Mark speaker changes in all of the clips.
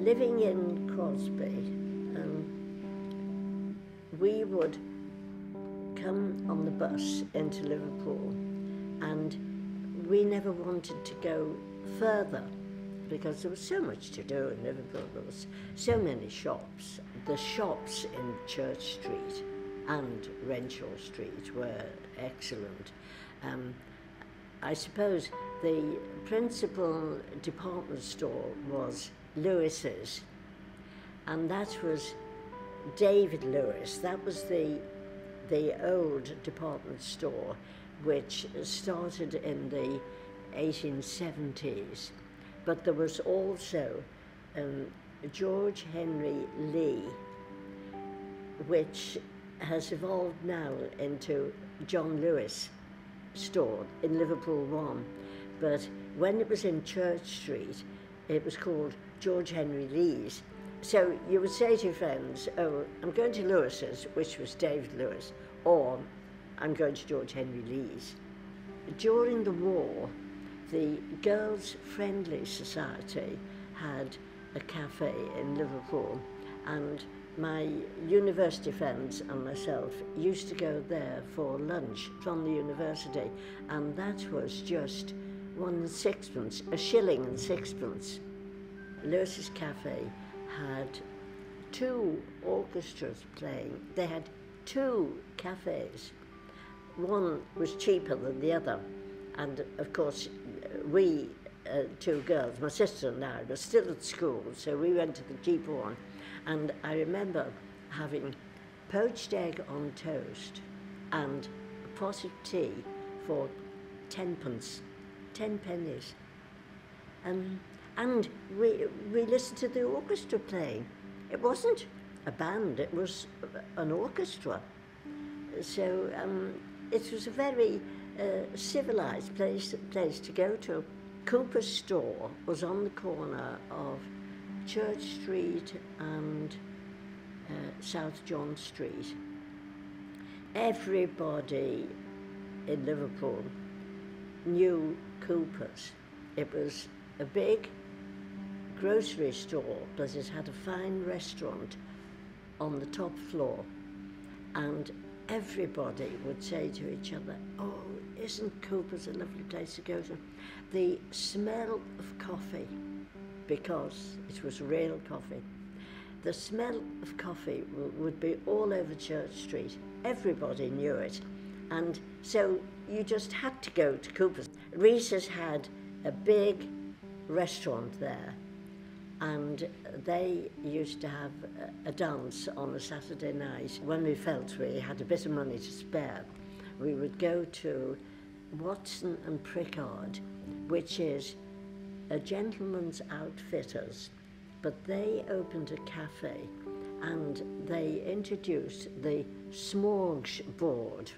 Speaker 1: living in Crosby, we would come on the bus into Liverpool, and we never wanted to go further because there was so much to do in Liverpool. There was so many shops. The shops in Church Street and Renshaw Street were excellent. I suppose the principal department store was Lewis's, and that was David Lewis. That was the old department store which started in the 1870s. But there was also George Henry Lee, which has evolved now into John Lewis store in Liverpool 1. But when it was in Church Street, it was called George Henry Lee's. So you would say to your friends, oh, I'm going to Lewis's, which was David Lewis, or I'm going to George Henry Lee's. During the war, the Girls Friendly Society had a cafe in Liverpool, and my university friends and myself used to go there for lunch from the university, and that was just 1 and sixpence, a shilling and sixpence. Lewis's Cafe had 2 orchestras playing. They had 2 cafes. One was cheaper than the other, and of course we 2 girls, my sister and I, were still at school, so we went to the cheaper one. And I remember having poached egg on toast and a pot of tea for 10 pennies. And we listened to the orchestra playing. It wasn't a band, it was an orchestra. So it was a very civilised place to go to. Cooper's store was on the corner of Church Street and South John Street. Everybody in Liverpool knew Cooper's. It was a big grocery store, but it had a fine restaurant on the top floor, and everybody would say to each other, oh, isn't Cooper's a lovely place to go to? The smell of coffee, because it was real coffee, the smell of coffee would be all over Church Street. Everybody knew it, and so you just had to go to Cooper's. Reece's had a big restaurant there, and they used to have a dance on a Saturday night. When we felt we had a bit of money to spare, we would go to Watson and Prickard, which is a gentleman's outfitters, but they opened a cafe and they introduced the smorgasbord,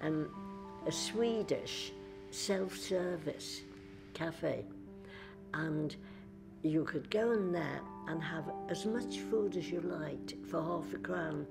Speaker 1: a Swedish self-service cafe, and you could go in there and have as much food as you liked for £0.5.